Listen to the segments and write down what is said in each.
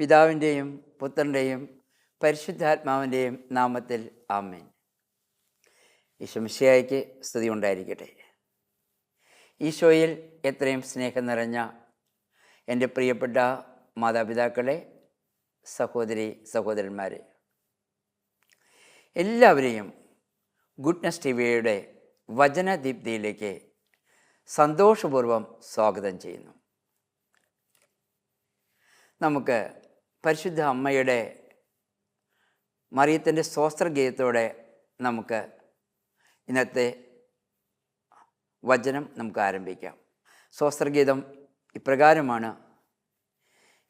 പിതാവിൻ്റെയും പുത്രൻ്റെയും പരിശുദ്ധാത്മാവിൻ്റെയും നാമത്തിൽ ആമേൻ. ഈശോമിശിഹായ്ക്ക് സ്തുതി ഉണ്ടായിരിക്കട്ടെ. ഈശോയിൽ എത്രയും സ്നേഹം നിറഞ്ഞ എൻ്റെ പ്രിയപ്പെട്ട മാതാപിതാക്കളെ, സഹോദരി സഹോദരന്മാരെ, എല്ലാവരെയും ഗുഡ്നസ് ടിവിയുടെ വചനദീപ്തിയിലേക്ക് സന്തോഷപൂർവ്വം സ്വാഗതം ചെയ്യുന്നു. നമുക്ക് പരിശുദ്ധ അമ്മയുടെ മറിയത്തിൻ്റെ സ്തോത്രഗീതത്തോടെ നമുക്ക് ഇന്നത്തെ വചനം നമുക്ക് ആരംഭിക്കാം. സ്തോത്രഗീതം ഇപ്രകാരമാണ്: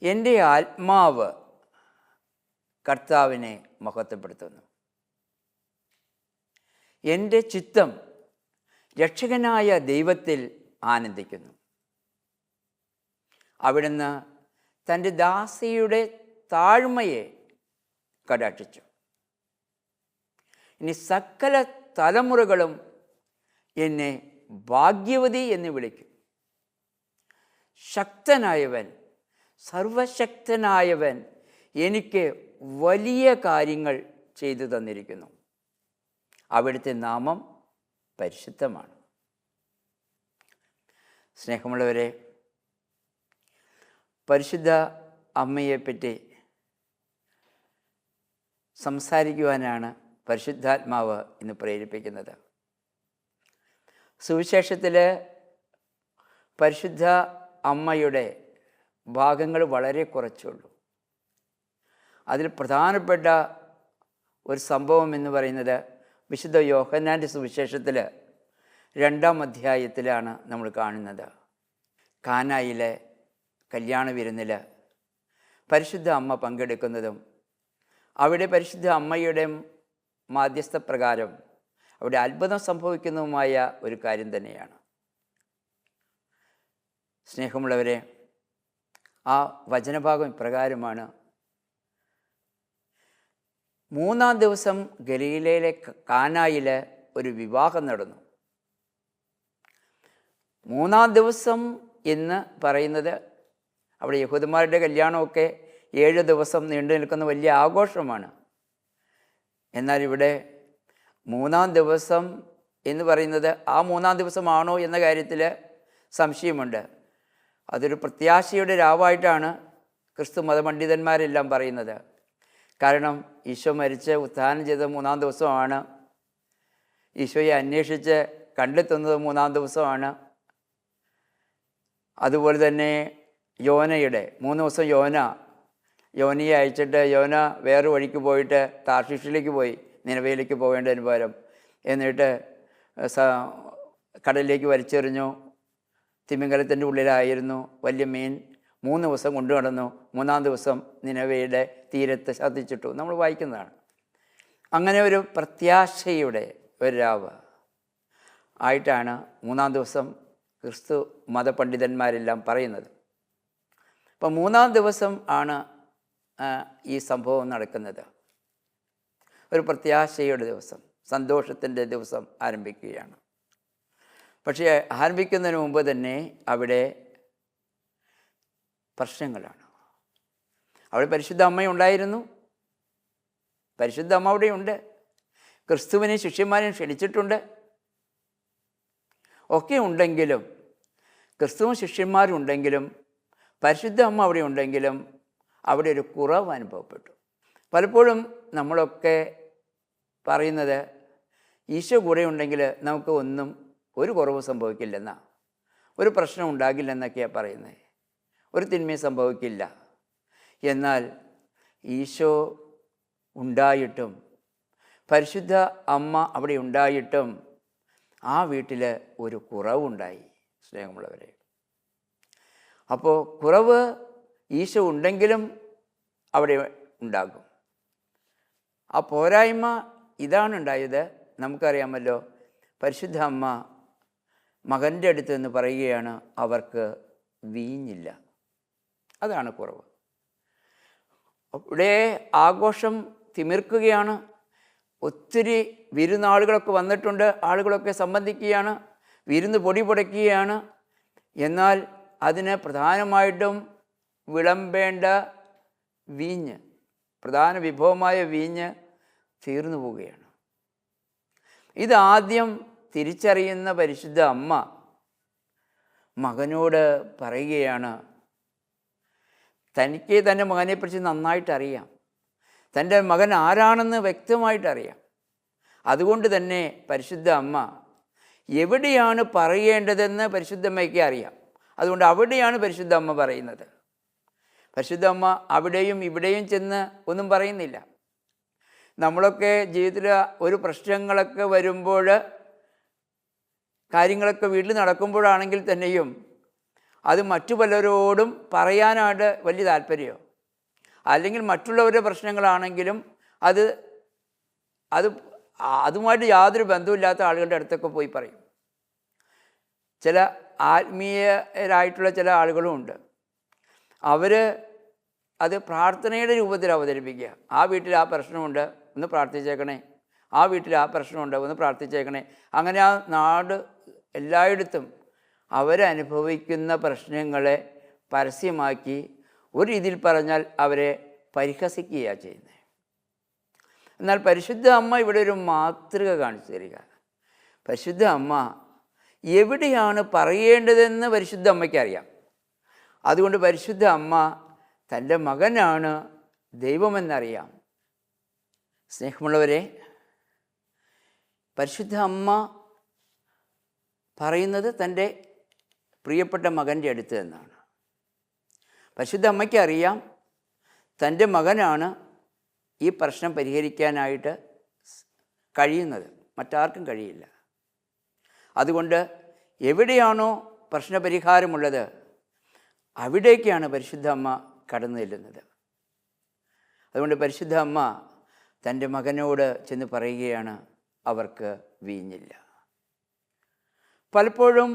എൻ്റെ ആത്മാവ് കർത്താവിനെ മഹത്വപ്പെടുത്തുന്നു, എൻ്റെ ചിത്തം രക്ഷകനായ ദൈവത്തിൽ ആനന്ദിക്കുന്നു. അവിടുന്ന് തൻ്റെ ദാസിയുടെ താഴ്മയെ കടാക്ഷിച്ചു. ഇനി സകല തലമുറകളും എന്നെ ഭാഗ്യവതി എന്ന് വിളിക്കും. ശക്തനായവൻ, സർവശക്തനായവൻ എനിക്ക് വലിയ കാര്യങ്ങൾ ചെയ്തു തന്നിരിക്കുന്നു. അവിടുത്തെ നാമം പരിശുദ്ധമാണ്. സ്നേഹമുള്ളവരെ, പരിശുദ്ധ അമ്മയെപ്പറ്റി സംസാരിക്കുവാനാണ് പരിശുദ്ധാത്മാവ് ഇന്ന് പ്രേരിപ്പിക്കുന്നത്. സുവിശേഷത്തിൽ പരിശുദ്ധ അമ്മയുടെ ഭാഗങ്ങൾ വളരെ കുറച്ചുള്ളൂ. അതിൽ പ്രധാനപ്പെട്ട ഒരു സംഭവം എന്ന് പറയുന്നത് വിശുദ്ധ യോഹന്നാൻ്റെ സുവിശേഷത്തിൽ 2-ാം അധ്യായത്തിലാണ് നമ്മൾ കാണുന്നത്. കാനായിലെ കല്യാണ വിരുന്നിൽ പരിശുദ്ധ അമ്മ പങ്കെടുക്കുന്നതും അവിടെ പരിശുദ്ധ അമ്മയുടെ മാധ്യസ്ഥ പ്രകാരം അവിടെ അത്ഭുതം സംഭവിക്കുന്നതുമായ ഒരു കാര്യം തന്നെയാണ്. സ്നേഹമുള്ളവരെ, ആ വചനഭാഗം ഇപ്രകാരമാണ്: 3-ാം ദിവസം ഗലീലയിലെ കാനായിൽ ഒരു വിവാഹം നടന്നു. 3-ാം ദിവസം എന്ന് പറയുന്നത് അവിടെ യഹൂദന്മാരുടെ കല്യാണമൊക്കെ 7 ദിവസം നീണ്ടു നിൽക്കുന്ന വലിയ ആഘോഷമാണ്. എന്നാൽ ഇവിടെ 3-ാം ദിവസം എന്ന് പറയുന്നത് ആ 3-ാം ദിവസമാണോ എന്ന കാര്യത്തിൽ സംശയമുണ്ട്. അതൊരു പ്രത്യാശയുടെ രാവായിട്ടാണ് ക്രിസ്തു മതപണ്ഡിതന്മാരെല്ലാം പറയുന്നത്. കാരണം ഈശോ മരിച്ച് ഉത്ഥാനം ചെയ്തത് 3-ാം ദിവസമാണ്. ഈശോയെ അന്വേഷിച്ച് കണ്ടെത്തുന്നത് 3-ാം ദിവസമാണ്. അതുപോലെ തന്നെ യോനയുടെ 3 ദിവസം യോനയെ അയച്ചിട്ട് യോന വേറെ വഴിക്ക് പോയിട്ട് താർഷീഷിലേക്ക് പോയി, നിനവയിലേക്ക് പോകേണ്ടതിന് പകരം. എന്നിട്ട് കടലിലേക്ക് വലിച്ചെറിഞ്ഞു. തിമിംഗലത്തിൻ്റെ ഉള്ളിലായിരുന്നു. വലിയ മീൻ 3 ദിവസം കൊണ്ടു നടന്നു. 3-ാം ദിവസം നിനവയുടെ തീരത്ത് ശ്രദ്ധിച്ചിട്ടു. നമ്മൾ വായിക്കുന്നതാണ്. അങ്ങനെ ഒരു പ്രത്യാശയുടെ ഒരു രാവ് ആയിട്ടാണ് 3-ാം ദിവസം ക്രിസ്തു മതപണ്ഡിതന്മാരെല്ലാം പറയുന്നത്. അപ്പം 3-ാം ദിവസം ആണ് ഈ സംഭവം നടക്കുന്നത്. ഒരു പ്രത്യാശയുടെ ദിവസം, സന്തോഷത്തിൻ്റെ ദിവസം ആരംഭിക്കുകയാണ്. പക്ഷേ ആരംഭിക്കുന്നതിന് മുമ്പ് തന്നെ അവിടെ പ്രശ്നങ്ങളാണ്. അവിടെ പരിശുദ്ധ അമ്മയുണ്ടായിരുന്നു. പരിശുദ്ധ അമ്മ അവിടെയുണ്ട്. ക്രിസ്തുവിനെ ശിഷ്യന്മാരെയും ക്ഷണിച്ചിട്ടുണ്ട്. ഒക്കെ ഉണ്ടെങ്കിലും, ക്രിസ്തുവും ശിഷ്യന്മാരും ഉണ്ടെങ്കിലും, പരിശുദ്ധ അമ്മ അവിടെ ഉണ്ടെങ്കിലും അവിടെ ഒരു കുറവ് അനുഭവപ്പെട്ടു. പലപ്പോഴും നമ്മളൊക്കെ പറയുന്നത് ഈശോ കൂടെ ഉണ്ടെങ്കിൽ നമുക്ക് ഒരു കുറവ് സംഭവിക്കില്ലെന്നാ, ഒരു പ്രശ്നം ഉണ്ടാകില്ലെന്നൊക്കെയാണ് പറയുന്നത്. ഒരു തിന്മയും സംഭവിക്കില്ല. എന്നാൽ ഈശോ ഉണ്ടായിട്ടും പരിശുദ്ധ അമ്മ അവിടെ ഉണ്ടായിട്ടും ആ വീട്ടിൽ ഒരു കുറവുണ്ടായി. സ്നേഹമുള്ളവരെ, അപ്പോൾ കുറവ് ഈശോ ഉണ്ടെങ്കിലും അവിടെ ഉണ്ടാകും. ആ പോരായ്മ ഇതാണ് ഉണ്ടായത്. നമുക്കറിയാമല്ലോ, പരിശുദ്ധ അമ്മ മകൻ്റെ അടുത്ത് നിന്ന് പറയുകയാണ്, അവർക്ക് വീഞ്ഞില്ല. അതാണ് കുറവ്. അവിടെ ആഘോഷം തിമിർക്കുകയാണ്. ഒത്തിരി വിരുന്നാളുകളൊക്കെ വന്നിട്ടുണ്ട്. ആളുകളൊക്കെ സംബന്ധിക്കുകയാണ്, വിരുന്ന് പൊടി പൊടിക്കുകയാണ്. എന്നാൽ അതിന് പ്രധാനമായിട്ടും വിളമ്പേണ്ട വീഞ്ഞ്, പ്രധാന വിഭവമായ വീഞ്ഞ് തീർന്നു പോവുകയാണ്. ഇതാദ്യം തിരിച്ചറിയുന്ന പരിശുദ്ധ അമ്മ മകനോട് പറയുകയാണ്, തനിക്ക് തൻ്റെ മകനെക്കുറിച്ച് നന്നായിട്ടറിയാം, തൻ്റെ മകൻ ആരാണെന്ന് വ്യക്തമായിട്ടറിയാം. അതുകൊണ്ട് തന്നെ പരിശുദ്ധ അമ്മ എവിടെയാണ് പറയേണ്ടതെന്ന് പരിശുദ്ധ അമ്മയ്ക്ക് അറിയാം. അതുകൊണ്ട് അവിടെയാണ് പരിശുദ്ധ അമ്മ പറയുന്നത്. പരിശുദ്ധ അമ്മ അവിടെയും ഇവിടെയും ചെന്ന് ഒന്നും പറയുന്നില്ല. നമ്മളൊക്കെ ജീവിതത്തിൽ ഒരു പ്രശ്നങ്ങളൊക്കെ വരുമ്പോൾ, കാര്യങ്ങളൊക്കെ വീട്ടിൽ നടക്കുമ്പോഴാണെങ്കിൽ തന്നെയും അത് മറ്റു പലരോടും പറയാനായിട്ട് വലിയ താല്പര്യമോ, അല്ലെങ്കിൽ മറ്റുള്ളവരുടെ പ്രശ്നങ്ങളാണെങ്കിലും അതുമായിട്ട് യാതൊരു ബന്ധമില്ലാത്ത ആളുകളുടെ അടുത്തൊക്കെ പോയി പറയും. ചില ആത്മീയരായിട്ടുള്ള ചില ആളുകളും ഉണ്ട്. അവർ അത് പ്രാർത്ഥനയുടെ രൂപത്തിൽ അവതരിപ്പിക്കുക. ആ വീട്ടിൽ ആ പ്രശ്നമുണ്ട്, ഒന്ന് പ്രാർത്ഥിച്ചേക്കണേ, ആ വീട്ടിൽ ആ പ്രശ്നമുണ്ട്, ഒന്ന് പ്രാർത്ഥിച്ചേക്കണേ. അങ്ങനെ ആ നാട് എല്ലായിടത്തും അവരനുഭവിക്കുന്ന പ്രശ്നങ്ങളെ പരസ്യമാക്കി ഒരു രീതിയിൽ പറഞ്ഞാൽ അവരെ പരിഹസിക്കുകയാണ് ചെയ്യുന്നത്. എന്നാൽ പരിശുദ്ധ അമ്മ ഇവിടെ ഒരു മാതൃക കാണിച്ചു തരിക. പരിശുദ്ധ അമ്മ എവിടെയാണ് പറയേണ്ടതെന്ന് പരിശുദ്ധ അമ്മയ്ക്കറിയാം. അതുകൊണ്ട് പരിശുദ്ധ അമ്മ തൻ്റെ മകനാണ് ദൈവമെന്നറിയാം. സ്നേഹമുള്ളവരെ, പരിശുദ്ധ അമ്മ പറയുന്നത് തൻ്റെ പ്രിയപ്പെട്ട മകൻ്റെ അടുത്ത് നിന്നാണ്. പരിശുദ്ധ അമ്മയ്ക്കറിയാം തൻ്റെ മകനാണ് ഈ പ്രശ്നം പരിഹരിക്കാനായിട്ട് കഴിയുന്നത്, മറ്റാർക്കും കഴിയില്ല. അതുകൊണ്ട് എവിടെയാണോ പ്രശ്നപരിഹാരമുള്ളത് അവിടേക്കാണ് പരിശുദ്ധ അമ്മ കടന്നു ചെല്ലുന്നത്. അതുകൊണ്ട് പരിശുദ്ധ അമ്മ തൻ്റെ മകനോട് ചെന്ന് പറയുകയാണ്, അവർക്ക് വീഞ്ഞില്ല. പലപ്പോഴും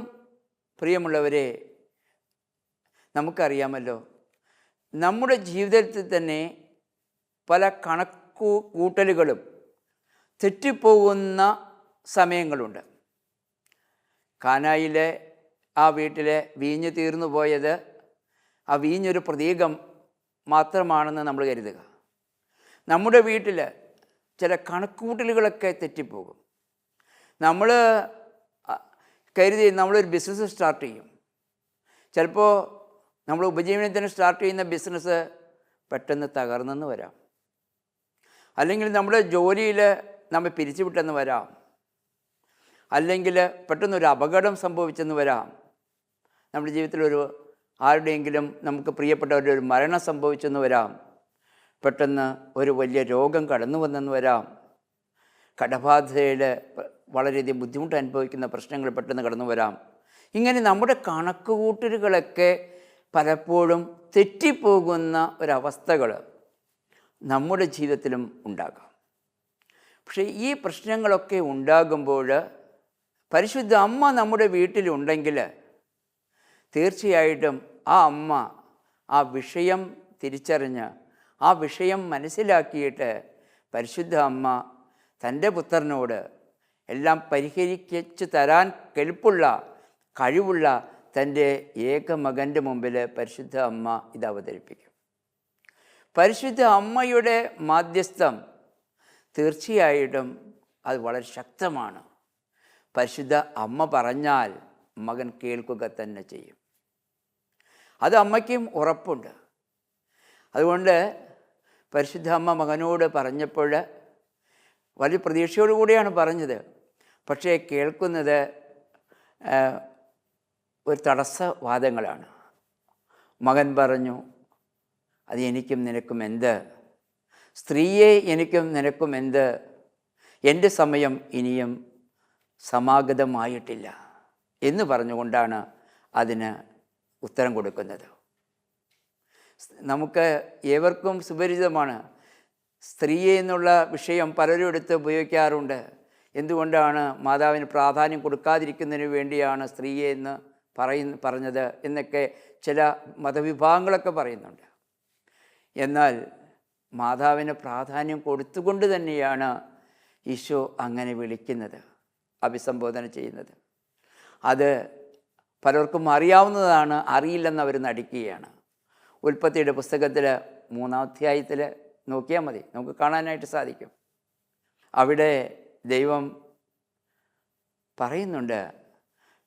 പ്രിയമുള്ളവരെ, നമുക്കറിയാമല്ലോ, നമ്മുടെ ജീവിതത്തിൽ തന്നെ പല കൂട്ടലുകളും തെറ്റിപ്പോകുന്ന സമയങ്ങളുണ്ട്. കാനായിലെ ആ വീട്ടിലെ വീഞ്ഞ് തീർന്നു പോയത് ആ വീഞ്ഞൊരു പ്രതീകം മാത്രമാണെന്ന് നമ്മൾ കരുതുക. നമ്മുടെ വീട്ടിൽ ചില കണക്കുകൂട്ടലുകളൊക്കെ തെറ്റിപ്പോകും. നമ്മൾ കരുതി നമ്മളൊരു ബിസിനസ് സ്റ്റാർട്ട് ചെയ്യും. ചിലപ്പോൾ നമ്മൾ ഉപജീവനത്തിന് സ്റ്റാർട്ട് ചെയ്യുന്ന ബിസിനസ് പെട്ടെന്ന് തകർന്നെന്ന് വരാം. അല്ലെങ്കിൽ നമ്മുടെ ജോലിയിൽ നമ്മൾ പിരിച്ചുവിട്ടെന്ന് വരാം. അല്ലെങ്കിൽ പെട്ടെന്നൊരു അപകടം സംഭവിച്ചെന്ന് വരാം. നമ്മുടെ ജീവിതത്തിലൊരു ആരുടെയെങ്കിലും നമുക്ക് പ്രിയപ്പെട്ടവരുടെ ഒരു മരണം സംഭവിച്ചെന്ന് വരാം. പെട്ടെന്ന് ഒരു വലിയ രോഗം കടന്നു വന്നെന്ന് വരാം. കടബാധയിൽ വളരെയധികം ബുദ്ധിമുട്ട് അനുഭവിക്കുന്ന പ്രശ്നങ്ങൾ പെട്ടെന്ന് കടന്നു വരാം. ഇങ്ങനെ നമ്മുടെ കണക്കുകൂട്ടലുകളൊക്കെ പലപ്പോഴും തെറ്റിപ്പോകുന്ന ഒരവസ്ഥകൾ നമ്മുടെ ജീവിതത്തിലും ഉണ്ടാകാം. പക്ഷേ ഈ പ്രശ്നങ്ങളൊക്കെ ഉണ്ടാകുമ്പോൾ പരിശുദ്ധ അമ്മ നമ്മുടെ വീട്ടിലുണ്ടെങ്കിൽ തീർച്ചയായിട്ടും ആ അമ്മ ആ വിഷയം തിരിച്ചറിഞ്ഞ് ആ വിഷയം മനസ്സിലാക്കിയിട്ട് പരിശുദ്ധ അമ്മ തൻ്റെ പുത്രനോട് എല്ലാം പരിഹരിച്ചു തരാൻ കെൽപ്പുള്ള കഴിവുള്ള തൻ്റെ ഏകമകൻ്റെ മുമ്പിൽ പരിശുദ്ധ അമ്മ ഇത് അവതരിപ്പിക്കും. പരിശുദ്ധ അമ്മയുടെ മാധ്യസ്ഥം തീർച്ചയായിട്ടും അത് വളരെ ശക്തമാണ്. പരിശുദ്ധ അമ്മ പറഞ്ഞാൽ മകൻ കേൾക്കുക തന്നെ ചെയ്യും. അത് അമ്മയ്ക്കും ഉറപ്പുണ്ട്. അതുകൊണ്ട് പരിശുദ്ധ അമ്മ മകനോട് പറഞ്ഞപ്പോൾ വലിയ പ്രതീക്ഷയോടു കൂടിയാണ് പറഞ്ഞത്. പക്ഷേ കേൾക്കുന്നത് ഒരു തടസ്സവാദങ്ങളാണ്. മകൻ പറഞ്ഞു, അത് എനിക്കും നിനക്കും എന്ത്, സ്ത്രീയെ എനിക്കും നിനക്കും എന്ത്, എൻ്റെ സമയം ഇനിയും സമാഗതമായിട്ടില്ല എന്ന് പറഞ്ഞുകൊണ്ടാണ് അതിന് ഉത്തരം കൊടുക്കുന്നത്. നമുക്ക് ഏവർക്കും സുപരിചിതമാണ്. സ്ത്രീയെ എന്നുള്ള വിഷയം പലരും എടുത്ത് ഉപയോഗിക്കാറുണ്ട്. എന്തുകൊണ്ടാണ് മാതാവിന് പ്രാധാന്യം കൊടുക്കാതിരിക്കുന്നതിന് വേണ്ടിയാണ് സ്ത്രീയെ എന്ന് പറഞ്ഞത് എന്നൊക്കെ ചില മതവിഭാഗങ്ങളൊക്കെ പറയുന്നുണ്ട്. എന്നാൽ മാതാവിന് പ്രാധാന്യം കൊടുത്തുകൊണ്ട് തന്നെയാണ് ഈശോ അങ്ങനെ വിളിക്കുന്നത്, അഭിസംബോധന ചെയ്യുന്നത്. അത് പലർക്കും അറിയാവുന്നതാണ്, അറിയില്ലെന്ന് അവർ നടിക്കുകയാണ്. ഉൽപ്പത്തിയുടെ പുസ്തകത്തിൽ 3-ാം അധ്യായത്തിൽ നോക്കിയാൽ മതി, നമുക്ക് കാണാനായിട്ട് സാധിക്കും. അവിടെ ദൈവം പറയുന്നുണ്ട്,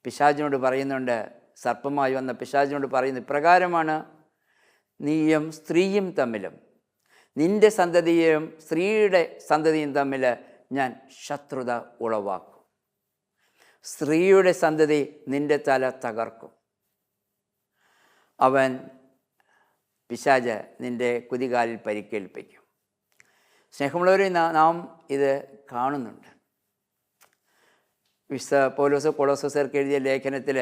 പിശാചിനോട് പറയുന്നുണ്ട്, സർപ്പമായി വന്ന പിശാചിനോട് പറയുന്നു, ഇപ്രകാരമാണ് നീയും സ്ത്രീയും തമ്മിലും നിൻ്റെ സന്തതിയും സ്ത്രീയുടെ സന്തതിയും തമ്മിൽ ഞാൻ ശത്രുത ഉളവാക്കും. സ്ത്രീയുടെ സന്തതി നിൻ്റെ തല തകർക്കും. അവൻ പിശാച് നിൻ്റെ കുതികാലിൽ പരിക്കേൽപ്പിക്കും. സ്നേഹമുള്ളവരെ, നാം ഇത് കാണുന്നുണ്ട്. പൗലോസ് കൊളോസ്യർക്ക് എഴുതിയ ലേഖനത്തിൽ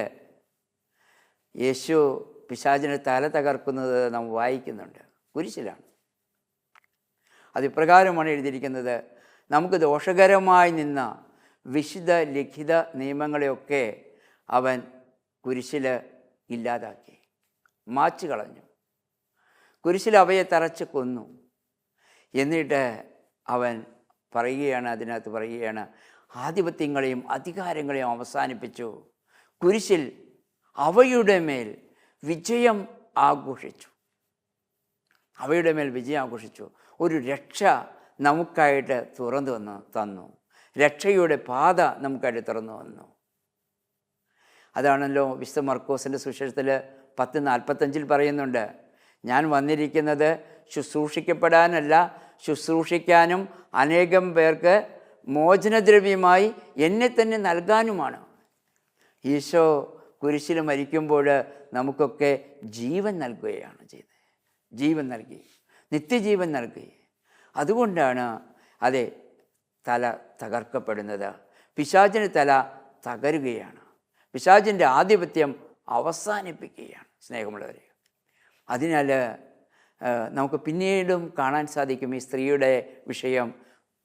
യേശു പിശാചിന് തല തകർക്കുന്നത് നാം വായിക്കുന്നുണ്ട്. കുരിശിലാണ്. അതിപ്രകാരമാണ് എഴുതിയിരിക്കുന്നത്, നമുക്ക് ദോഷകരമായി നിന്ന വിശുദ്ധ ലിഖിത നിയമങ്ങളെയൊക്കെ അവൻ കുരിശിൽ ഇല്ലാതാക്കി, മാച്ചു കളഞ്ഞു. കുരിശിൽ അവയെ തറച്ച് കൊന്നു. എന്നിട്ട് അവൻ പറയുകയാണ്, അതിനകത്ത് പറയുകയാണ്, ആധിപത്യങ്ങളെയും അധികാരങ്ങളെയും അവസാനിപ്പിച്ചു. കുരിശിൽ അവയുടെ മേൽ വിജയം ആഘോഷിച്ചു. അവയുടെ മേൽ വിജയം ആഘോഷിച്ചു. ഒരു രക്ഷ നമുക്കായിട്ട് തുറന്നു തന്നു. രക്ഷയുടെ പാത നമുക്കായിട്ട് തുറന്നു വന്നു. അതാണല്ലോ വിശുദ്ധ മർക്കോസിൻ്റെ സുവിശേഷത്തിൽ 10:45 പറയുന്നുണ്ട്, ഞാൻ വന്നിരിക്കുന്നത് ശുശ്രൂഷിക്കപ്പെടാനല്ല, ശുശ്രൂഷിക്കാനും അനേകം പേർക്ക് മോചനദ്രവ്യമായി എന്നെ തന്നെ നൽകാനുമാണ്. ഈശോ കുരിശിൽ മരിക്കുമ്പോൾ നമുക്കൊക്കെ ജീവൻ നൽകുകയാണ് ചെയ്തത്. ജീവൻ നൽകി, നിത്യജീവൻ നൽകി. അതുകൊണ്ടാണ് അതെ തല തകർക്കപ്പെടുന്നത്. പിശാചിന് തല തകരുകയാണ്. പിശാചിൻ്റെ ആധിപത്യം അവസാനിപ്പിക്കുകയാണ്. സ്നേഹമുള്ളവരെ, അതിനാൽ നമുക്ക് പിന്നീടും കാണാൻ സാധിക്കും ഈ സ്ത്രീയുടെ വിഷയം.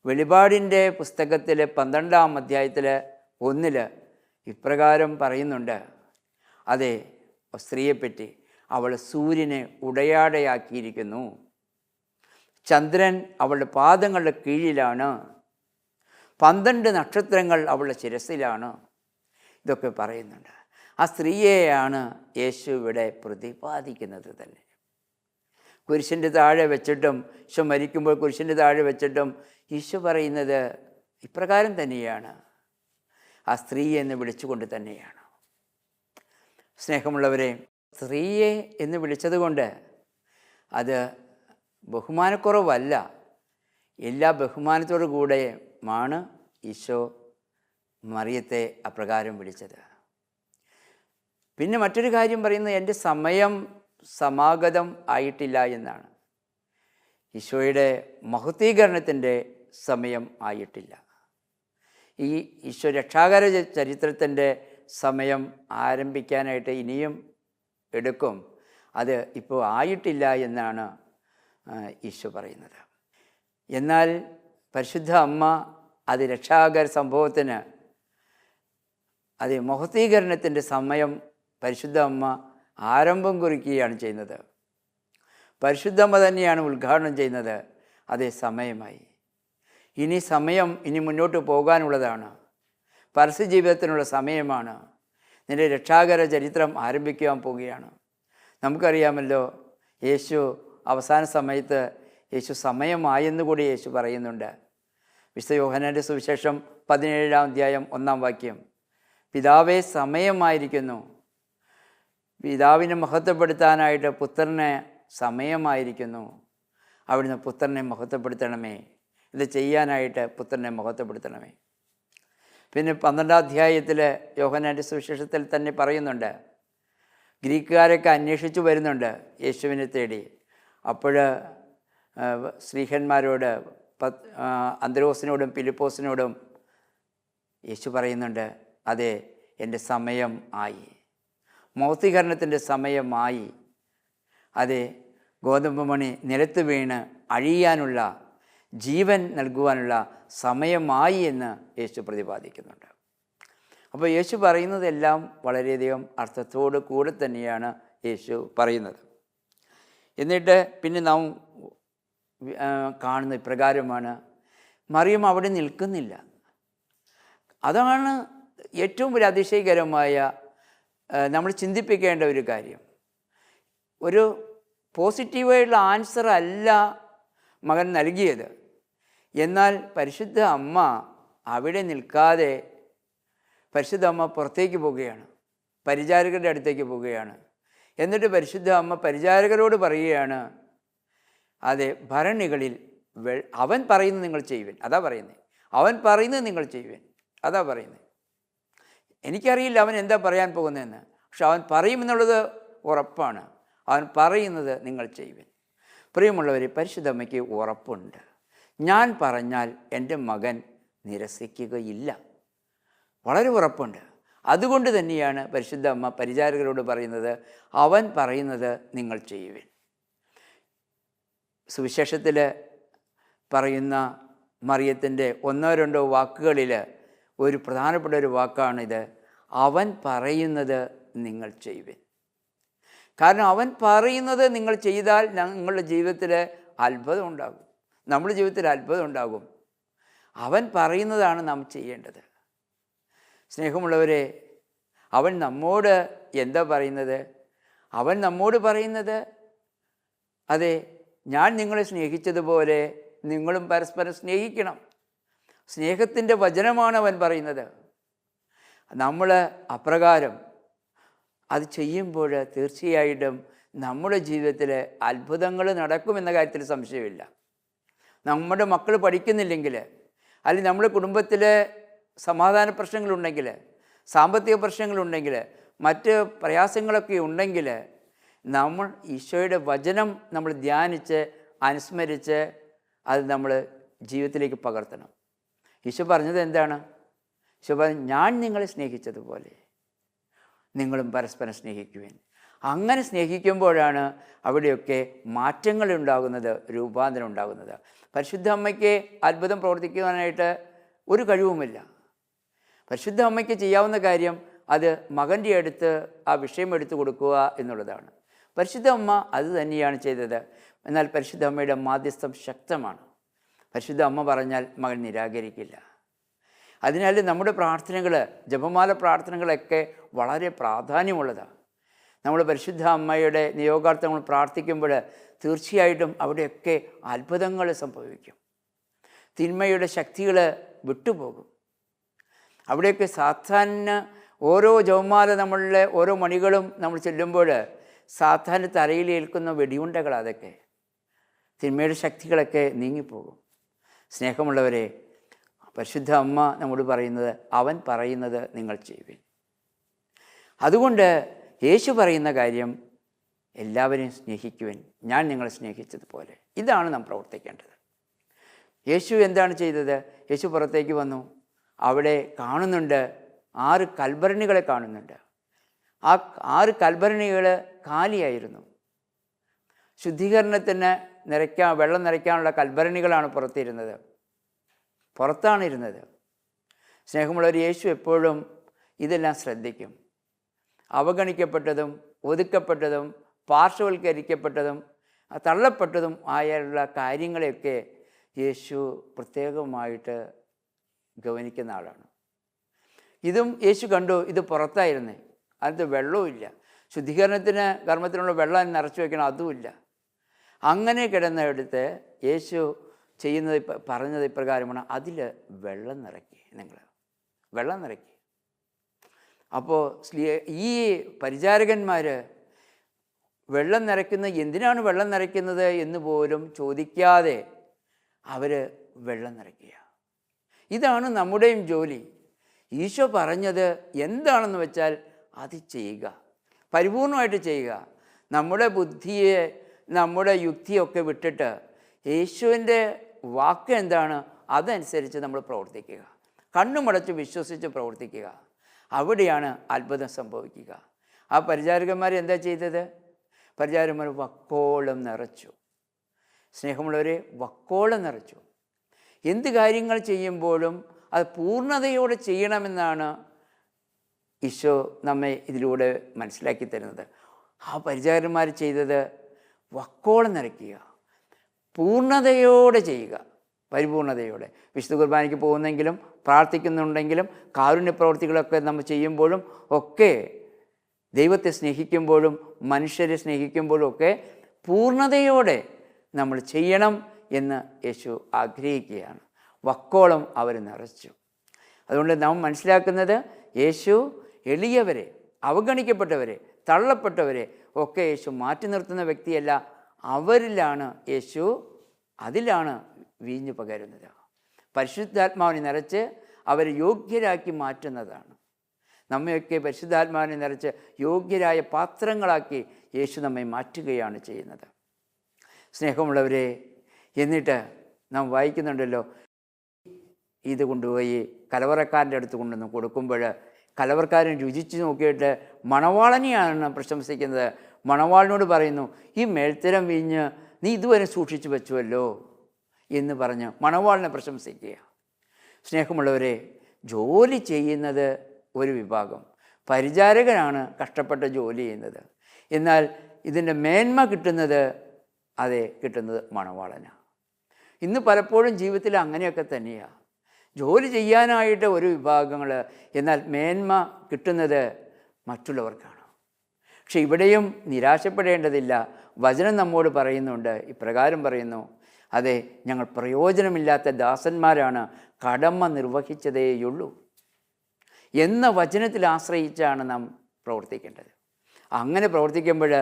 വെളിപാടിൻ്റെ പുസ്തകത്തിൽ 12-ാം അധ്യായത്തിൽ 1 ഇപ്രകാരം പറയുന്നുണ്ട്, അതെ സ്ത്രീയെപ്പറ്റി, അവൾ സൂര്യനെ ഉടയാടയാക്കിയിരിക്കുന്നു, ചന്ദ്രൻ അവളുടെ പാദങ്ങളുടെ കീഴിലാണ്, 12 നക്ഷത്രങ്ങൾ അവളുടെ ശിരസിലാണ്. ഇതൊക്കെ പറയുന്നുണ്ട്. ആ സ്ത്രീയെയാണ് യേശു ഇവിടെ പ്രതിപാദിക്കുന്നത് തന്നെ. കുരിശിൻ്റെ താഴെ വെച്ചിട്ടും, ഈശോ മരിക്കുമ്പോൾ കുരിശിൻ്റെ താഴെ വെച്ചിട്ടും ഈശോ പറയുന്നത് ഇപ്രകാരം തന്നെയാണ്, ആ സ്ത്രീയെ എന്ന് വിളിച്ചുകൊണ്ട് തന്നെയാണ്. സ്നേഹമുള്ളവരെ, സ്ത്രീയെ എന്ന് വിളിച്ചതുകൊണ്ട് അത് ബഹുമാനക്കുറവല്ല, എല്ലാ ബഹുമാനത്തോടു കൂടെയുമാണ് ഈശോ മറിയത്തെ അപ്രകാരം വിളിച്ചത്. പിന്നെ മറ്റൊരു കാര്യം പറയുന്നത്, എൻ്റെ സമയം സമാഗതം ആയിട്ടില്ല എന്നാണ്. ഈശോയുടെ മഹത്വീകരണത്തിൻ്റെ സമയം ആയിട്ടില്ല. ഈ ഈശോ രക്ഷാകര ചരിത്രത്തിൻ്റെ സമയം ആരംഭിക്കാനായിട്ട് ഇനിയും എടുക്കും. അത് ഇപ്പോൾ ആയിട്ടില്ല എന്നാണ് ഈശോ പറയുന്നത്. എന്നാൽ പരിശുദ്ധ അമ്മ അത് രക്ഷാകര സംഭവത്തിന്, അത് മഹത്വീകരണത്തിൻ്റെ സമയം പരിശുദ്ധ അമ്മ ആരംഭം കുറിക്കുകയാണ് ചെയ്യുന്നത്. പരിശുദ്ധ അമ്മ തന്നെയാണ് ഉദ്ഘാടനം ചെയ്യുന്നത്. അതേ സമയമായി. ഇനി മുന്നോട്ട് പോകാനുള്ളതാണ്. പരസ്യ ജീവിതത്തിനുള്ള സമയമാണ്. നിൻ്റെ രക്ഷാകര ചരിത്രം ആരംഭിക്കുവാൻ പോവുകയാണ്. നമുക്കറിയാമല്ലോ, യേശു അവസാന സമയത്ത് യേശു സമയമായെന്ന് കൂടി യേശു പറയുന്നുണ്ട്. വിശുദ്ധ യോഹന്നാൻ്റെ സുവിശേഷം 17-ാം അധ്യായം 1-ാം വാക്യം, പിതാവേ സമയമായിരിക്കുന്നു, പിതാവിനെ മഹത്വപ്പെടുത്താനായിട്ട് പുത്രനെ സമയമായിരിക്കുന്നു, അവിടുന്ന് പുത്രനെ മഹത്വപ്പെടുത്തണമേ, ഇത് ചെയ്യാനായിട്ട് പുത്രനെ മഹത്വപ്പെടുത്തണമേ. പിന്നെ 12-ാം അധ്യായത്തിൽ യോഹന്നാൻ്റെ സുവിശേഷത്തിൽ തന്നെ പറയുന്നുണ്ട്, ഗ്രീക്കുകാരൊക്കെ അന്വേഷിച്ചു വരുന്നുണ്ട് യേശുവിനെ തേടി. അപ്പോൾ സ്ത്രീഹന്മാരോട്, അന്ത്രോസിനോടും ഫിലിപ്പോസിനോടും യേശു പറയുന്നുണ്ട്, അതെ എൻ്റെ സമയം ആയി, മൗക്തീകരണത്തിൻ്റെ സമയമായി. അതെ, ഗോതമ്പ് മണി നിലത്ത് വീണ് അഴിയാനുള്ള, ജീവൻ നൽകുവാനുള്ള സമയമായി എന്ന് യേശു പ്രതിപാദിക്കുന്നുണ്ട്. അപ്പോൾ യേശു പറയുന്നതെല്ലാം വളരെയധികം അർത്ഥത്തോടു കൂടെ തന്നെയാണ് യേശു പറയുന്നത്. എന്നിട്ട് പിന്നെ നാം കാണുന്ന ഇപ്രകാരമാണ്, മറിയം അവിടെ നിൽക്കുന്നില്ല. അതാണ് ഏറ്റവും വലിയ അതിശയകരമായ, നമ്മൾ ചിന്തിപ്പിക്കേണ്ട ഒരു കാര്യം. ഒരു പോസിറ്റീവായിട്ടുള്ള ആൻസർ അല്ല മകൻ നൽകിയത്. എന്നാൽ പരിശുദ്ധ അമ്മ അവിടെ നിൽക്കാതെ പരിശുദ്ധ അമ്മ പുറത്തേക്ക് പോവുകയാണ്, പരിചാരകരുടെ അടുത്തേക്ക് പോവുകയാണ്. എന്നിട്ട് പരിശുദ്ധ അമ്മ പരിചാരകരോട് പറയുകയാണ്, അതെ, ഭരണികളിൽ അവൻ പറയുന്നത് നിങ്ങൾ ചെയ്യുവൻ. അതാ പറയുന്നത്. അവൻ പറയുന്നത് നിങ്ങൾ ചെയ്യുവൻ, അതാ പറയുന്നത്. എനിക്കറിയില്ല അവൻ എന്താ പറയാൻ പോകുന്നതെന്ന്, പക്ഷെ അവൻ പറയുമെന്നുള്ളത് ഉറപ്പാണ്. അവൻ പറയുന്നത് നിങ്ങൾ ചെയ്യുവൻ. പ്രിയമുള്ളവരെ, പരിശുദ്ധ അമ്മയ്ക്ക് ഉറപ്പുണ്ട്, ഞാൻ പറഞ്ഞാൽ എൻ്റെ മകൻ നിരസിക്കുകയില്ല. വളരെ ഉറപ്പുണ്ട്. അതുകൊണ്ട് തന്നെയാണ് പരിശുദ്ധ അമ്മ പരിചാരകരോട് പറയുന്നത്, അവൻ പറയുന്നത് നിങ്ങൾ ചെയ്യുവൻ. സുവിശേഷത്തിൽ പറയുന്ന മറിയത്തിൻ്റെ 1-2 വാക്കുകളിൽ ഒരു പ്രധാനപ്പെട്ട ഒരു വാക്കാണിത്, അവൻ പറയുന്നത് നിങ്ങൾ ചെയ്യുവൻ. കാരണം അവൻ പറയുന്നത് നിങ്ങൾ ചെയ്താൽ നിങ്ങളുടെ ജീവിതത്തിൽ അത്ഭുതം ഉണ്ടാകും, നമ്മുടെ ജീവിതത്തിൽ അത്ഭുതം ഉണ്ടാകും. അവൻ പറയുന്നതാണ് നാം ചെയ്യേണ്ടത്. സ്നേഹമുള്ളവരെ, അവൻ നമ്മോട് എന്താ പറയുന്നത്? അവൻ നമ്മോട് പറയുന്നത്, അതെ, ഞാൻ നിങ്ങളെ സ്നേഹിച്ചതുപോലെ നിങ്ങളും പരസ്പരം സ്നേഹിക്കണം. സ്നേഹത്തിൻ്റെ വചനമാണ് അവൻ പറയുന്നത്. നമ്മൾ അപ്രകാരം അത് ചെയ്യുമ്പോൾ തീർച്ചയായിട്ടും നമ്മുടെ ജീവിതത്തിൽ അത്ഭുതങ്ങൾ നടക്കുമെന്ന കാര്യത്തിൽ സംശയമില്ല. നമ്മുടെ മക്കൾ പഠിക്കുന്നില്ലെങ്കിൽ, അല്ലെങ്കിൽ നമ്മുടെ കുടുംബത്തിൽ സമാധാന പ്രശ്നങ്ങളുണ്ടെങ്കിൽ, സാമ്പത്തിക പ്രശ്നങ്ങളുണ്ടെങ്കിൽ, മറ്റ് പ്രയാസങ്ങളൊക്കെ ഉണ്ടെങ്കിൽ, നമ്മൾ ഈശോയുടെ വചനം നമ്മൾ ധ്യാനിച്ച് അനുസ്മരിച്ച് അത് നമ്മൾ ജീവിതത്തിലേക്ക് പകർത്തണം. ഈശോ പറഞ്ഞത് എന്താണ്? ഈശോ പറഞ്ഞു, ഞാൻ നിങ്ങളെ സ്നേഹിച്ചതുപോലെ നിങ്ങളും പരസ്പരം സ്നേഹിക്കുവാൻ. അങ്ങനെ സ്നേഹിക്കുമ്പോഴാണ് അവിടെയൊക്കെ മാറ്റങ്ങൾ ഉണ്ടാകുന്നത്, രൂപാന്തരം ഉണ്ടാകുന്നത്. പരിശുദ്ധ അമ്മയ്ക്ക് അത്ഭുതം പ്രവർത്തിക്കുവാനായിട്ട് ഒരു കഴിവുമില്ല. പരിശുദ്ധ അമ്മയ്ക്ക് ചെയ്യാവുന്ന കാര്യം അത് മകൻ്റെ അടുത്ത് ആ വിഷയം എടുത്തു കൊടുക്കുക എന്നുള്ളതാണ്. പരിശുദ്ധ അമ്മ അത് തന്നെയാണ് ചെയ്തത്. എന്നാൽ പരിശുദ്ധ അമ്മയുടെ മാധ്യസ്ഥം ശക്തമാണ്. പരിശുദ്ധ അമ്മ പറഞ്ഞാൽ മകൻ നിരാകരിക്കില്ല. അതിനാൽ നമ്മുടെ പ്രാർത്ഥനകൾ, ജപമാല പ്രാർത്ഥനകളൊക്കെ വളരെ പ്രാധാന്യമുള്ളതാണ്. നമ്മൾ പരിശുദ്ധ അമ്മയുടെ നിയോഗാർത്ഥം നമ്മൾ പ്രാർത്ഥിക്കുമ്പോൾ തീർച്ചയായിട്ടും അവിടെയൊക്കെ അത്ഭുതങ്ങൾ സംഭവിക്കും. തിന്മയുടെ ശക്തികൾ വിട്ടുപോകും. അവിടെയൊക്കെ സാത്താന് ഓരോ ജപമാല നമ്മളുടെ ഓരോ മണികളും നമ്മൾ ചെല്ലുമ്പോൾ സാത്താൻ്റെ തലയിലേൽക്കുന്ന വെടിയുണ്ടകൾ, അതൊക്കെ തിന്മയുടെ ശക്തികളൊക്കെ നീങ്ങിപ്പോകും. സ്നേഹമുള്ളവരെ, പരിശുദ്ധ അമ്മ നമ്മോട് പറയുന്നത്, അവൻ പറയുന്നത് നിങ്ങൾ ചെയ്യുവിൻ. അതുകൊണ്ട് യേശു പറയുന്ന കാര്യം, എല്ലാവരെയും സ്നേഹിക്കുവിൻ, ഞാൻ നിങ്ങളെ സ്നേഹിച്ചതുപോലെ. ഇതാണ് നാം പ്രവർത്തിക്കേണ്ടത്. യേശു എന്താണ് ചെയ്തത്? യേശു പുറത്തേക്ക് വന്നു. അവിടെ കാണുന്നുണ്ട് 6 കൽഭരണികളെ കാണുന്നുണ്ട്. ആ 6 കൽഭരണികൾ കാലിയായിരുന്നു. ശുദ്ധീകരണത്തിന് വെള്ളം നിറയ്ക്കാനുള്ള കൽഭരണികളാണ് പുറത്താണ് ഇരുന്നത്. സ്നേഹമുള്ളവർ, യേശു എപ്പോഴും ഇതെല്ലാം ശ്രദ്ധിക്കും. അവഗണിക്കപ്പെട്ടതും ഒതുക്കപ്പെട്ടതും പാർശ്വവൽക്കരിക്കപ്പെട്ടതും തള്ളപ്പെട്ടതും ആയുള്ള കാര്യങ്ങളെയൊക്കെ യേശു പ്രത്യേകമായിട്ട് ഗവനിക്കുന്ന ആളാണ്. ഇതും യേശു കണ്ടു. ഇത് പുറത്തായിരുന്നേ, അതിനകത്ത് വെള്ളവുമില്ല. ശുദ്ധീകരണത്തിന് കർമ്മത്തിനുള്ള വെള്ളം നിറച്ചു വയ്ക്കണം, അതുമില്ല. അങ്ങനെ കിടന്നെടുത്ത് യേശു ചെയ്യുന്നത് പറഞ്ഞത് ഇപ്രകാരമാണ്, അതിൽ വെള്ളം നിറയ്ക്കുക, നിങ്ങൾ വെള്ളം നിറയ്ക്കുക. അപ്പോൾ ഈ പരിചാരകന്മാർ വെള്ളം എന്തിനാണ് വെള്ളം നിറയ്ക്കുന്നത് എന്ന് പോലും ചോദിക്കാതെ അവർ വെള്ളം നിറയ്ക്കുക. ഇതാണ് നമ്മുടെയും ജോലി. ഈശോ പറഞ്ഞത് എന്താണെന്ന് വെച്ചാൽ അത് ചെയ്യുക, പരിപൂർണമായിട്ട് ചെയ്യുക. നമ്മുടെ ബുദ്ധിയെ, നമ്മുടെ യുക്തിയൊക്കെ വിട്ടിട്ട് യേശുവിൻ്റെ വാക്ക് എന്താണ് അതനുസരിച്ച് നമ്മൾ പ്രവർത്തിക്കുക. കണ്ണുമടച്ച് വിശ്വസിച്ച് പ്രവർത്തിക്കുക. അവിടെയാണ് അത്ഭുതം സംഭവിക്കുക. ആ പരിചാരകന്മാർ എന്താ ചെയ്തത്? പരിചാരകന്മാർ വക്കോളം നിറച്ചു. സ്നേഹമുള്ളവരെ, വക്കോളം നിറച്ചു. എന്ത് കാര്യങ്ങൾ ചെയ്യുമ്പോഴും അത് പൂർണ്ണതയോടെ ചെയ്യണമെന്നാണ് ഈശോ നമ്മെ ഇതിലൂടെ മനസ്സിലാക്കി തരുന്നത്. ആ പരിചാരകന്മാർ ചെയ്തത് വക്കോളം നിറയ്ക്കുക, പൂർണ്ണതയോടെ ചെയ്യുക, പരിപൂർണതയോടെ. വിശുദ്ധ കുർബാനയ്ക്ക് പോകുന്നെങ്കിലും പ്രാർത്ഥിക്കുന്നുണ്ടെങ്കിലും കാരുണ്യ പ്രവൃത്തികളൊക്കെ നമ്മൾ ചെയ്യുമ്പോഴും ഒക്കെ ദൈവത്തെ സ്നേഹിക്കുമ്പോഴും മനുഷ്യരെ സ്നേഹിക്കുമ്പോഴും ഒക്കെ പൂർണ്ണതയോടെ നമ്മൾ ചെയ്യണം എന്ന് യേശു ആഗ്രഹിക്കുകയാണ്. വക്കോളം അവർ നിറച്ചു. അതുകൊണ്ട് നാം മനസ്സിലാക്കുന്നത്, യേശു എളിയവരെ, അവഗണിക്കപ്പെട്ടവരെ, തള്ളപ്പെട്ടവരെ ഒക്കെ യേശു മാറ്റി നിർത്തുന്ന വ്യക്തിയല്ല. അവരിലാണ് യേശു, അതിലാണ് വീഞ്ഞു പകരുന്നത്. പരിശുദ്ധാത്മാവിനെ നിറച്ച് അവരെ യോഗ്യരാക്കി മാറ്റുന്നതാണ്. നമ്മയൊക്കെ പരിശുദ്ധാത്മാവിനെ നിറച്ച് യോഗ്യരായ പാത്രങ്ങളാക്കി യേശു നമ്മെ മാറ്റുകയാണ് ചെയ്യുന്നത്. സ്നേഹമുള്ളവരെ, എന്നിട്ട് നാം വായിക്കുന്നുണ്ടല്ലോ, ഇത് കൊണ്ടുപോയി കലവറക്കാരൻ്റെ അടുത്ത് കൊണ്ടുവന്ന് കൊടുക്കുമ്പോൾ കലവറക്കാരൻ രുചിച്ച് നോക്കിയിട്ട് മണവാളനെയാണ് പ്രശംസിക്കുന്നത്. മണവാളിനോട് പറയുന്നു, ഈ മേൽത്തരം വീഞ്ഞ് നീ ഇതുവരെ സൂക്ഷിച്ചു വെച്ചുവല്ലോ എന്ന് പറഞ്ഞ് മണവാളിനെ പ്രശംസിക്കുക. സ്നേഹമുള്ളവരെ, ജോലി ചെയ്യുന്നത് ഒരു വിഭാഗം, പരിചാരകനാണ് കഷ്ടപ്പെട്ട് ജോലി ചെയ്യുന്നത്. എന്നാൽ ഇതിൻ്റെ മേന്മ കിട്ടുന്നത് കിട്ടുന്നത് മണവാളനാണ്. ഇന്ന് പലപ്പോഴും ജീവിതത്തിൽ അങ്ങനെയൊക്കെ തന്നെയാണ്. ജോലി ചെയ്യാനായിട്ട് ഒരു വിഭാഗങ്ങൾ, എന്നാൽ മേന്മ കിട്ടുന്നത് മറ്റുള്ളവർക്കാണ്. പക്ഷെ ഇവിടെയും നിരാശപ്പെടേണ്ടതില്ല. വചനം നമ്മോട് പറയുന്നുണ്ട്, ഇപ്രകാരം പറയുന്നു, അതെ, ഞങ്ങൾ പ്രയോജനമില്ലാത്ത ദാസന്മാരാണ്, കടമ നിർവഹിച്ചതേയുള്ളൂ എന്ന വചനത്തിൽ ആശ്രയിച്ചാണ് നാം പ്രവർത്തിക്കേണ്ടത്. അങ്ങനെ പ്രവർത്തിക്കുമ്പോൾ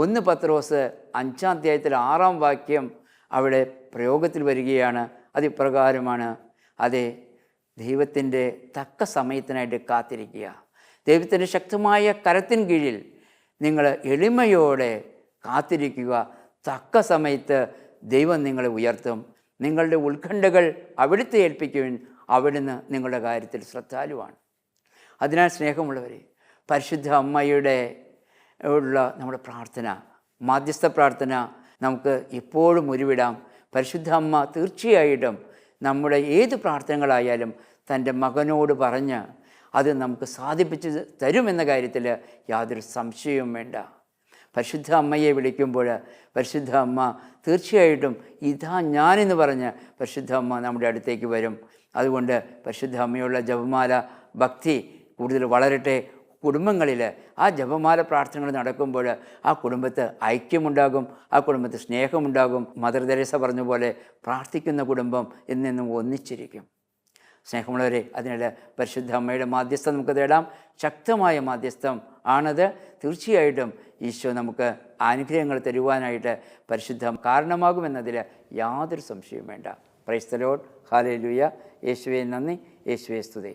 1 പത്രോസ് 5-ാം അധ്യായത്തിൽ 6-ാം വാക്യം അവിടെ പ്രയോഗത്തിൽ വരികയാണ്. അതിപ്രകാരമാണ്, അതെ, ദൈവത്തിൻ്റെ തക്ക സമയത്തിനായിട്ട് കാത്തിരിക്കുക. ദൈവത്തിൻ്റെ ശക്തമായ കരത്തിൻ കീഴിൽ നിങ്ങൾ എളിമയോടെ കാത്തിരിക്കുക. തക്ക സമയത്ത് ദൈവം നിങ്ങളെ ഉയർത്തും. നിങ്ങളുടെ ഉത്കണ്ഠകൾ അവിടുത്തെ ഏൽപ്പിക്കുവിൻ, അവിടുന്ന് നിങ്ങളുടെ കാര്യത്തിൽ ശ്രദ്ധാലുവാണ്. അതിനാൽ സ്നേഹമുള്ളവരെ, പരിശുദ്ധ അമ്മയുടെ ഉള്ള നമ്മുടെ പ്രാർത്ഥന, മാധ്യസ്ഥ പ്രാർത്ഥന നമുക്ക് എപ്പോഴും ഉരുവിടാം. പരിശുദ്ധ അമ്മ തീർച്ചയായിട്ടും നമ്മുടെ ഏത് പ്രാർത്ഥനകളായാലും തൻ്റെ മകനോട് പറഞ്ഞ് അത് നമുക്ക് സാധിപ്പിച്ച് തരുമെന്ന കാര്യത്തിൽ യാതൊരു സംശയവും വേണ്ട. പരിശുദ്ധ അമ്മയെ വിളിക്കുമ്പോൾ പരിശുദ്ധ അമ്മ തീർച്ചയായിട്ടും ഇതാ ഞാനെന്ന് പറഞ്ഞ് പരിശുദ്ധ അമ്മ നമ്മുടെ അടുത്തേക്ക് വരും. അതുകൊണ്ട് പരിശുദ്ധ അമ്മയുള്ള ജപമാല ഭക്തി കൂടുതൽ വളരട്ടെ. കുടുംബങ്ങളിൽ ആ ജപമാല പ്രാർത്ഥനകൾ നടക്കുമ്പോൾ ആ കുടുംബത്ത് ഐക്യമുണ്ടാകും, ആ കുടുംബത്ത് സ്നേഹമുണ്ടാകും. മദർ തെരേസ പറഞ്ഞ പോലെ പ്രാർത്ഥിക്കുന്ന കുടുംബം എന്നെന്നും ഒന്നിച്ചിരിക്കും. സ്നേഹമുള്ളവരെ, അതിനാൽ പരിശുദ്ധ അമ്മയുടെ മാധ്യസ്ഥം നമുക്ക് തേടാം. ശക്തമായ മാധ്യസ്ഥം ആണത്. തീർച്ചയായിട്ടും ഈശോ നമുക്ക് അനുഗ്രഹങ്ങൾ തരുവാനായിട്ട് പരിശുദ്ധം കാരണമാകുമെന്നതിൽ യാതൊരു സംശയവും വേണ്ട. Praise the Lord. ഹല്ലേലൂയ. യേശുവേ നന്ദി, യേശുവേ സ്തുതി.